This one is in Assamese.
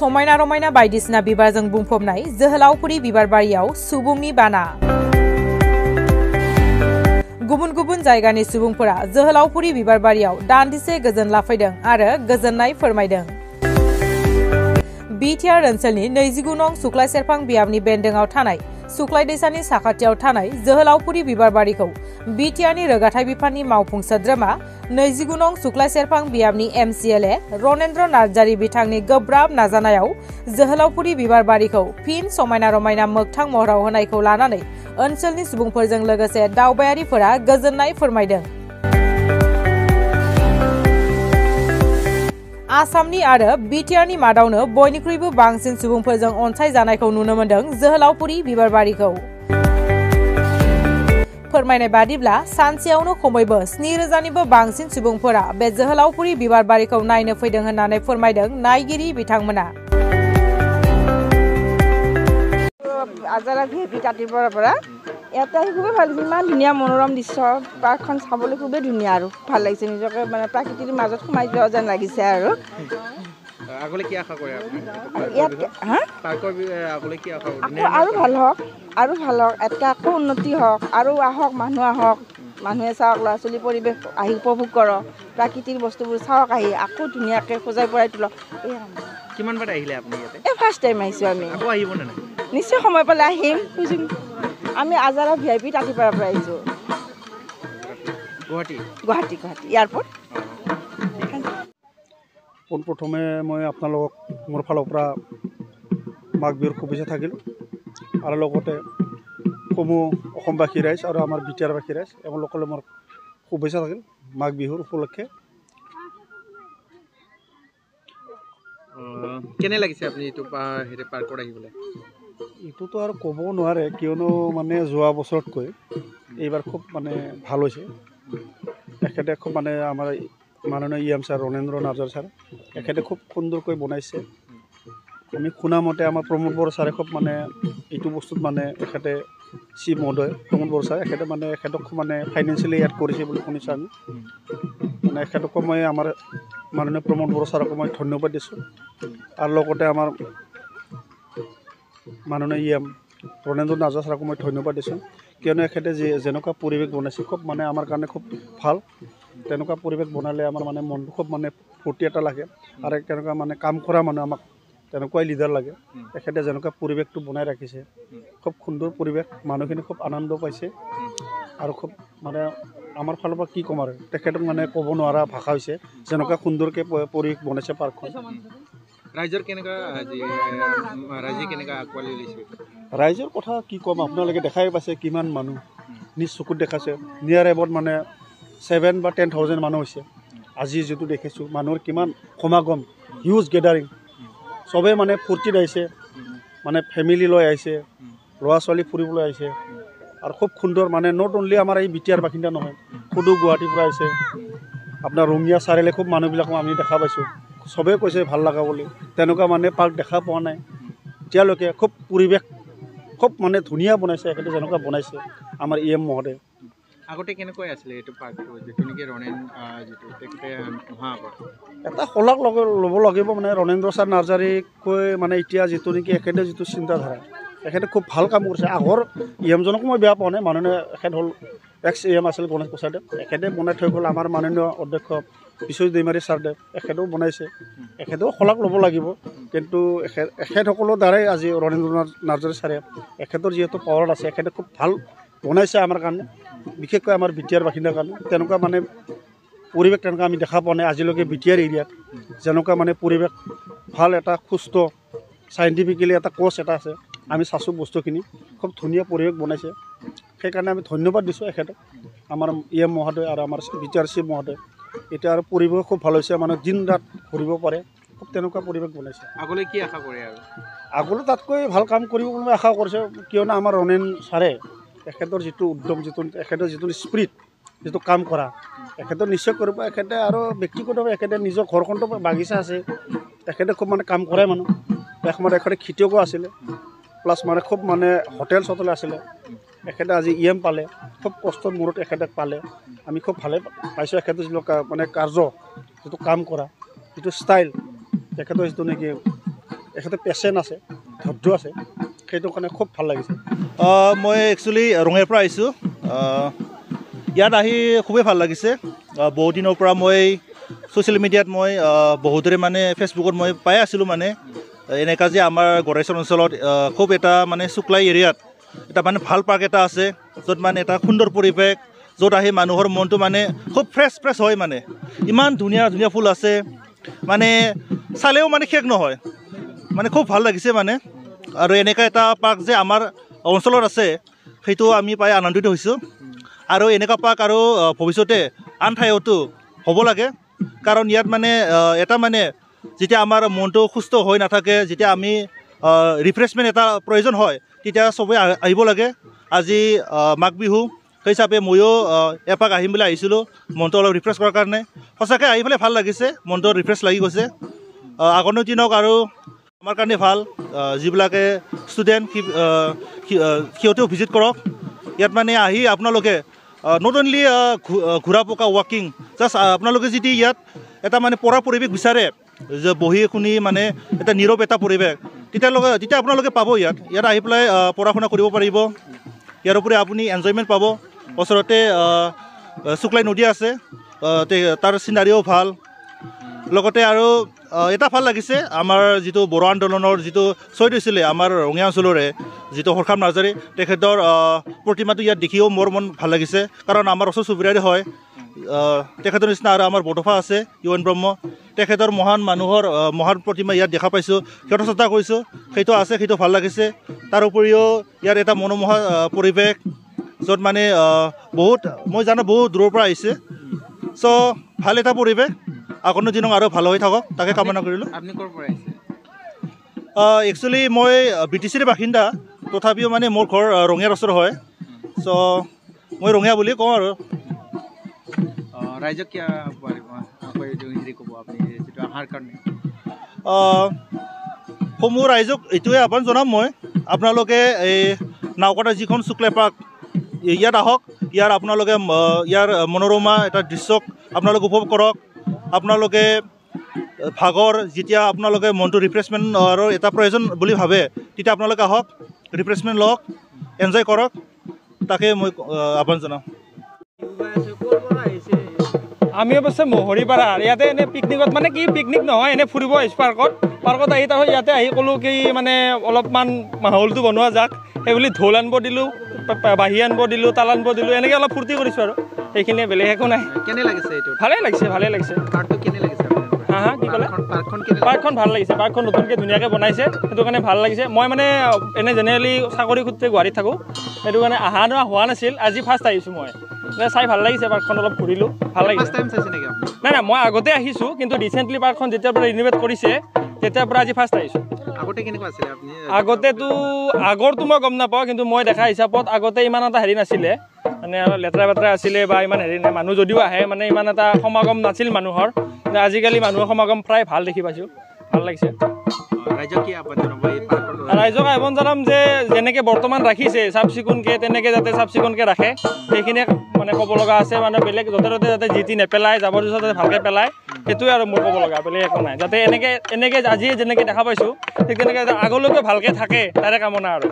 समायना रमायना बायदिसिना बिबारजों बुंफबनाय जोहोलावफुरि बिबारबारियाव सुबुंनि बाना गुबुन गुबुन जायगानि सुबुंफोरा जोहोलावफुरि बिबारबारियाव दान्दिसे गोजोन लाफैदों आरो गोजोननाय फोरमायदों। बिटिआर ओनसोलनि 29 नं सुक्लाय सेरफां बियाबनि बेन्दोंआव थानाय सुक्लाय दैसानि साखाथियाव थानाय जोहोलावफुरि बिबारबारिखौ बिटिआरनि रोगाथाइ बिफाननि मावफुं सोद्रोमा 29 नं सुक्लाय सेरफां बियाबनि एमसिएलए रनेन्द्र नार्जारि बिथांनि गोब्राब नाजानायाव जोहोलावफुरि बिबारबारिखौ फिन समायना रमायना मोगथां महराव होनायखौ लानानै ओनसोलनि सुबुंफोरजों लोगोसे दावबायारिफोरा गोजोननाय फोरमायदों। आसामनि आरो बिटिआरनि मादावनो बयनिख्रुइबो बांसिन सुबुंफोरजों अनसायजानायखौ नुनो मोन्दों जोहोलावफुरि बिबारबारिखौ। फोरमायनाय बादिब्ला सानसेयावनो खमैबो 7,000निबो बांसिन सुबुंफोरा बे जोहोलावफुरि बिबारबारिखौ नायनो फैदों होननानै फोरमायदों नायगिरि बिथांमोना। आजारा ভিপি কাটিবৰ পৰা ইয়াতে খুবেই ভাল লাগিছে, ইমান ধুনীয়া মনোৰম দৃশ্য, পাৰ্কখন চাবলৈ খুবেই ধুনীয়া আৰু ভাল লাগিছে, নিজকে মানে প্ৰাকৃতিৰ মাজত সোমাই যোৱা যেন লাগিছে আৰু আগলৈ কি আশা কৰে ইয়াত আৰু ভাল হওক, আৰু ভাল হওক, এটা আকৌ উন্নতি হওক, আৰু আহক মানুহ আহক, মানুহে চাওক, ল'ৰা ছোৱালী পৰিৱেশ আহি উপভোগ কৰক, প্ৰাকৃতিক বস্তুবোৰ চাওক, আহি আকৌ ধুনীয়াকৈ সজাই পৰাই তোলক। কিমান বাৰ আহিলে আপুনি ইয়াতে? ফাৰ্ষ্ট টাইম আহিছোঁ আমি। আকৌ আহিব নে নাই? নিশ্চয় সময় পালে আহিম। আমি আজাৰা ভিআইপি তাঁতিপাৰাৰ পৰা আহিছোঁ, গুৱাহাটী এয়াৰপৰ্ট। পোনপ্ৰথমে মই আপোনালোকক মোৰ ফালৰ পৰা মাঘ বিহুৰ শুভেচ্ছা থাকিল, আৰু লগতে সমূহ অসমবাসী ৰাইজ আৰু আমাৰ বিটিআৰবাসী ৰাইজ এওঁলোকলৈ মোৰ শুভেচ্ছা থাকিল মাঘ বিহুৰ উপলক্ষে। কেনে লাগিছে আপুনি এইটো পাৰ্কত আহিবলৈ? এইটোতো আৰু ক'ব নোৱাৰে, কিয়নো মানে যোৱা বছৰতকৈ এইবাৰ খুব মানে ভাল হৈছে। এখেতে খুব মানে আমাৰ মাননীয় ইএম ছাৰ ৰনেন্দ্ৰ নাৰ্জাৰ ছাৰ এখেতে খুব সুন্দৰকৈ বনাইছে। আমি শুনামতে আমাৰ প্ৰমোদ বড়ো ছাৰে খুব মানে এইটো বস্তুত মানে এখেতে চি মহোদয় প্ৰমোদ বড়ো ছাৰ এখেতে মানে এখেতক মানে ফাইনেন্সিয়েলি এড কৰিছে বুলি শুনিছোঁ আমি। মানে এখেতকো মই আমাৰ মাননীয় প্ৰমোদ বড়ো ছাৰকো মই ধন্যবাদ দিছোঁ, আৰু লগতে আমাৰ মাননীয় ইএম ৰনেন্দ্ৰ নাৰ্জাৰ ছাৰকো মই ধন্যবাদ দিছোঁ, কিয়নো এখেতে যেনেকুৱা পৰিৱেশ বনাইছে খুব মানে আমাৰ কাৰণে খুব ভাল। তেনেকুৱা পৰিৱেশ বনালে আমাৰ মানে মনটো খুব মানে ফূৰ্তি এটা লাগে, আৰু তেনেকুৱা মানে কাম কৰা মানুহ আমাক তেনেকুৱাই লিডাৰ লাগে। এখেতে যেনেকুৱা পৰিৱেশটো বনাই ৰাখিছে খুব সুন্দৰ পৰিৱেশ, মানুহখিনি খুব আনন্দ পাইছে, আৰু খুব মানে আমাৰ ফালৰ পৰা কি ক'ম আৰু তেখেতক মানে ক'ব নোৱাৰা ভাষা হৈছে, যেনেকুৱা সুন্দৰকৈ পৰিৱেশ বনাইছে পাৰ্কখন। ৰাইজৰ কেনেকুৱা ৰাইজে কেনেকুৱা আঁকোৱালি লৈছে? ৰাইজৰ কথা কি ক'ম, আপোনালোকে দেখাই পাইছে কিমান মানুহ নিজ চকুত দেখাইছে। নিয়াৰ এবাউট মানে 7,000 বা 10,000 মানুহ হৈছে। আজি যিটো দেখিছোঁ মানুহৰ কিমান সমাগম, হিউজ গেডাৰিং, চবেই মানে ফূৰ্তিত আহিছে, মানে ফেমিলি লৈ আহিছে, ল'ৰা ছোৱালী ফুৰিবলৈ আহিছে, আৰু খুব সুন্দৰ মানে নট অনলি আমাৰ এই বিটিআৰ বাসিন্দা নহয়, সুদূৰ গুৱাহাটীৰ পৰা আহিছে। আপোনাৰ ৰঙিয়া চাৰিআলি খুব মানুহবিলাকো আমি দেখা পাইছোঁ, চবেই কৈছে ভাল লগা বুলি। তেনেকুৱা মানে পাৰ্ক দেখা পোৱা নাই এতিয়ালৈকে। খুব পৰিৱেশ খুব মানে ধুনীয়া বনাইছে এখেতে, যেনেকুৱা বনাইছে আমাৰ ইএম মহোদয়। আগতে কেনেকৈ আছিলে এইটো পাৰ্কটো, যিটো নেকি যিটো তেখেতে অহা আগত? এটা শলাগ ল'ব লাগিব মানে ৰনেন্দ্ৰ ছাৰ নাৰ্জাৰীকৈ, মানে এতিয়া যিটো নেকি এখেতে যিটো চিন্তাধাৰা, এখেতে খুব ভাল কাম কৰিছে। আগৰ ইএমজনকো মই বেয়া পোৱা নাই, মাননীয় এখেত হ'ল এক্স ইএম আছিল গণেশ প্ৰসাদে, এখেতে বনাই থৈ গ'ল। আমাৰ মাননীয় অধ্যক্ষ বিশ্বজিৎ দৈমাৰী ছাৰদেৱ এখেতেও বনাইছে, এখেতেও শলাগ ল'ব লাগিব। কিন্তু এখেতসকলৰ দ্বাৰাই আজি ৰনেন্দ্ৰ নাৰ্জাৰী ছাৰে এখেতৰ যিহেতু পাৱাৰত আছে, এখেতে খুব ভাল বনাইছে আমাৰ কাৰণে, বিশেষকৈ আমাৰ বিটিআৰ বাসিন্দাৰ কাৰণে। তেনেকুৱা মানে পৰিৱেশ তেনেকুৱা আমি দেখা পোৱা নাই আজিলৈকে বিটিআৰ এৰিয়াত। যেনেকুৱা মানে পৰিৱেশ ভাল, এটা সুস্থ চাইণ্টিফিকেলি এটা কোচ এটা আছে, আমি চাইছোঁ বস্তুখিনি খুব ধুনীয়া পৰিৱেশ বনাইছে। সেইকাৰণে আমি ধন্যবাদ দিছোঁ এখেতক, আমাৰ ইএম মহোদয় আৰু আমাৰ বিটিআৰ চি মহোদয়। এতিয়া আৰু পৰিৱেশ খুব ভাল হৈছে, মানে দিন ৰাত ঘূৰিব পাৰে, খুব তেনেকুৱা পৰিৱেশ বনাইছে। আগলৈ কি আশা কৰে? আৰু আগলৈ তাতকৈ ভাল কাম কৰিব বুলি আশা কৰিছোঁ, কিয়নো আমাৰ ৰনেন ছাৰে এখেতৰ যিটো উদ্যম, এখেতৰ যিটো স্পিৰিট, যিটো কাম কৰা এখেতৰ নিশ্চয় কৰিব। এখেতে আৰু ব্যক্তিগতভাৱে এখেতে নিজৰ ঘৰখনতো বাগিচা আছে, এখেতে খুব মানে কাম কৰাই মানুহ। এসময়ত এখেতে খেতিয়কো আছিলে, প্লাছ মানে খুব মানে হোটেল চটেল আছিলে। এখেতে আজি ইএম পালে, খুব কষ্টৰ মূৰত এখেতে পালে, আমি খুব ভালে পাইছোঁ। এখেতৰ যিটো মানে কাৰ্য, যিটো কাম কৰা, যিটো ষ্টাইল, তেখেতৰ যিটো নেকি এখেতে পেচেণ্ট আছে, ধৈৰ্য আছে, সেইটো কাৰণে খুব ভাল লাগিছে। মই একচুৱেলি ৰঙিয়াৰ পৰা আহিছোঁ। ইয়াত আহি খুবেই ভাল লাগিছে। বহুত দিনৰ পৰা মই ছ'চিয়েল মিডিয়াত মই বহুতৰে মানে ফেচবুকত মই পাই আছিলোঁ মানে এনেকুৱা যে আমাৰ গড়েশ্বৰ অঞ্চলত খুব এটা মানে শুক্লাই এৰিয়াত এটা মানে ভাল পাৰ্ক এটা আছে, য'ত মানে এটা সুন্দৰ পৰিৱেশ, য'ত আহি মানুহৰ মনটো মানে খুব ফ্ৰেছ হয়। মানে ইমান ধুনীয়া ধুনীয়া ফুল আছে, মানে চালেও মানে শেষ নহয়, মানে খুব ভাল লাগিছে মানে। আৰু এনেকুৱা এটা পাৰ্ক যে আমাৰ অঞ্চলত আছে সেইটো আমি পাই আনন্দিত হৈছোঁ। আৰু এনেকুৱা পাৰ্ক আৰু ভৱিষ্যতে আন ঠাইতো হ'ব লাগে, কাৰণ ইয়াত মানে এটা মানে যেতিয়া আমাৰ মনটো সুস্থ হৈ নাথাকে, যেতিয়া আমি ৰিফ্ৰেছমেণ্ট এটা প্ৰয়োজন হয়, তেতিয়া চবেই আহিব লাগে। আজি মাঘ বিহু সেই হিচাপে ময়ো এপাক আহিম বুলি আহিছিলোঁ মনটো অলপ ৰিফ্ৰেছ কৰাৰ কাৰণে। সঁচাকৈ আহি পেলাই ভাল লাগিছে, মনটো ৰিফ্ৰেছ লাগি গৈছে। আগন্তুক দিনক আৰু আমাৰ কাৰণে ভাল, যিবিলাকে ষ্টুডেণ্ট সিহঁতেও ভিজিট কৰক। ইয়াত মানে আহি আপোনালোকে নট অনলি ঘূৰা পকা ৱাকিং, জাষ্ট আপোনালোকে যদি ইয়াত এটা মানে পঢ়া পৰিৱেশ বিচাৰে, যে বহি শুনি মানে এটা নীৰৱ এটা পৰিৱেশ, তেতিয়া আপোনালোকে পাব। ইয়াত আহি পেলাই পঢ়া শুনা কৰিব পাৰিব। ইয়াৰ উপৰি আপুনি এনজয়মেণ্ট পাব। ওচৰতে শুক্লাই নদী আছে, তাৰ চিনাৰীও ভাল। লগতে আৰু এটা ভাল লাগিছে, আমাৰ যিটো বড়ো আন্দোলনৰ যিটো শ্বহীদ হৈছিলে আমাৰ ৰঙিয়া অঞ্চলৰে যিটো হৰখাম নাৰ্জাৰী, তেখেতৰ প্ৰতিমাটো ইয়াত দেখিও মোৰ মন ভাল লাগিছে, কাৰণ আমাৰ ওচৰ চুবুৰীয়াৰে হয়। তেখেতৰ নিচিনা আৰু আমাৰ বডোফা আছে ইউএন ব্ৰহ্ম, তেখেতৰ মানুহৰ মহান প্ৰতিমা ইয়াত দেখা পাইছোঁ, সিহঁতৰ শ্ৰদ্ধা কৰিছোঁ, সেইটো আছে, সেইটো ভাল লাগিছে। তাৰ উপৰিও ইয়াত এটা মনোমোহা পৰিৱেশ, য'ত মানে মই জানো বহুত দূৰৰ পৰা আহিছে। চ' ভাল এটা পৰিৱেশ, আগন্তুক দিনত আৰু ভাল হৈ থাকক তাকে কামনা কৰিলোঁ। আপুনি ক'ৰ পৰা আহিছে? একচুৱেলি মই BTCৰ বাসিন্দা, তথাপিও মানে মোৰ ঘৰ ৰঙিয়াৰ ওচৰ হয়। চ' মই ৰঙিয়া বুলি কওঁ আৰু। ৰাইজক হেৰি ক'ব আপুনি যিটো অহাৰ কাৰণে? সমূহ ৰাইজক এইটোৱে আহ্বান জনাম মই, আপোনালোকে এই নাওকাটা যিখন শুক্লাই পাৰ্ক, ইয়াত আহক। আপোনালোকে ইয়াৰ মনোৰমা এটা দৃশ্যক আপোনালোকে উপভোগ কৰক। আপোনালোকে ভাগৰ যেতিয়া আপোনালোকে মনটো ৰিফ্ৰেছমেণ্টৰ এটা প্ৰয়োজন বুলি ভাবে, তেতিয়া আপোনালোকে আহক, ৰিফ্ৰেছমেণ্ট লওক, এনজয় কৰক, তাকে মই আহ্বান জনাম। আমি অৱশ্যে মহৰীপাৰাৰ, ইয়াতে এনেই পিকনিকত মানে কি পিকনিক নহয়, এনেই ফুৰিব আহিছোঁ পাৰ্কত আহি তাৰপিছত ইয়াতে আহি ক'লোঁ কি মানে অলপমান মাহোলটো বনোৱা যাক, সেইবুলি ঢোল আনিব দিলোঁ, বাঁহী আনিব দিলোঁ, তাল আনিব দিলোঁ, এনেকৈ অলপ ফূৰ্তি কৰিছোঁ আৰু সেইখিনিয়ে, বেলেগ একো নাই। কেনে লাগিছে এইটো? ভালেই লাগিছে। পাৰ্কটো কেনে লাগিছে? হা কি ক'লে? পাৰ্কখন ভাল লাগিছে, পাৰ্কখন নতুনকৈ ধুনীয়াকৈ বনাইছে, সেইটো কাৰণে ভাল লাগিছে। মই মানে এনেই জেনেৰেলি চাকৰি সূত্ৰে গুৱাহাটীত থাকোঁ, সেইটো কাৰণে অহা যোৱা হোৱা নাছিল, আজি ফাৰ্ষ্ট আহিছোঁ মই। চাই ভাল লাগিছে, পাৰ্কখন অলপ ঘূৰিলোঁ, ভাল লাগিছে। নাই মই আগতে আহিছোঁ, কিন্তু ৰিচেণ্টলি পাৰ্কখন যেতিয়াৰ পৰা ৰিনোভেট কৰিছে তেতিয়াৰ পৰা আজি ফাৰ্ষ্ট আহিছোঁ। আগতে কেনেকুৱা আছিলে আপুনি? আগৰটো মই গম নাপাওঁ, কিন্তু মই দেখা হিচাপত আগতে ইমান এটা হেৰি নাছিলে, মানে অলপ লেতেৰা পেতেৰা আছিলে বা ইমান হেৰি নাই, মানুহ যদিও আহে মানে ইমান এটা সমাগম নাছিল মানুহৰ। কিন্তু আজিকালি মানুহৰ সমাগম প্ৰায় ভাল দেখি পাইছোঁ, ভাল লাগিছে। ৰাইজক আহ্বান জনাম যে যেনেকৈ বৰ্তমান ৰাখিছে চাফ চিকুণকৈ, তেনেকৈ যাতে চাফ চিকুণকৈ ৰাখে, সেইখিনিয়ে মানে ক'ব লগা আছে। মানে বেলেগ য'তে ত'তে যাতে যি টি নেপেলায়, জাবৰ জোথৰ যাতে ভালকৈ পেলায়, সেইটোৱে আৰু মোৰ ক'ব লগা, বেলেগ একো নাই। যাতে এনেকৈ আজি যেনেকৈ দেখা পাইছোঁ ঠিক তেনেকৈ আগলৈকে ভালকৈ থাকে, তাৰে কামনা আৰু।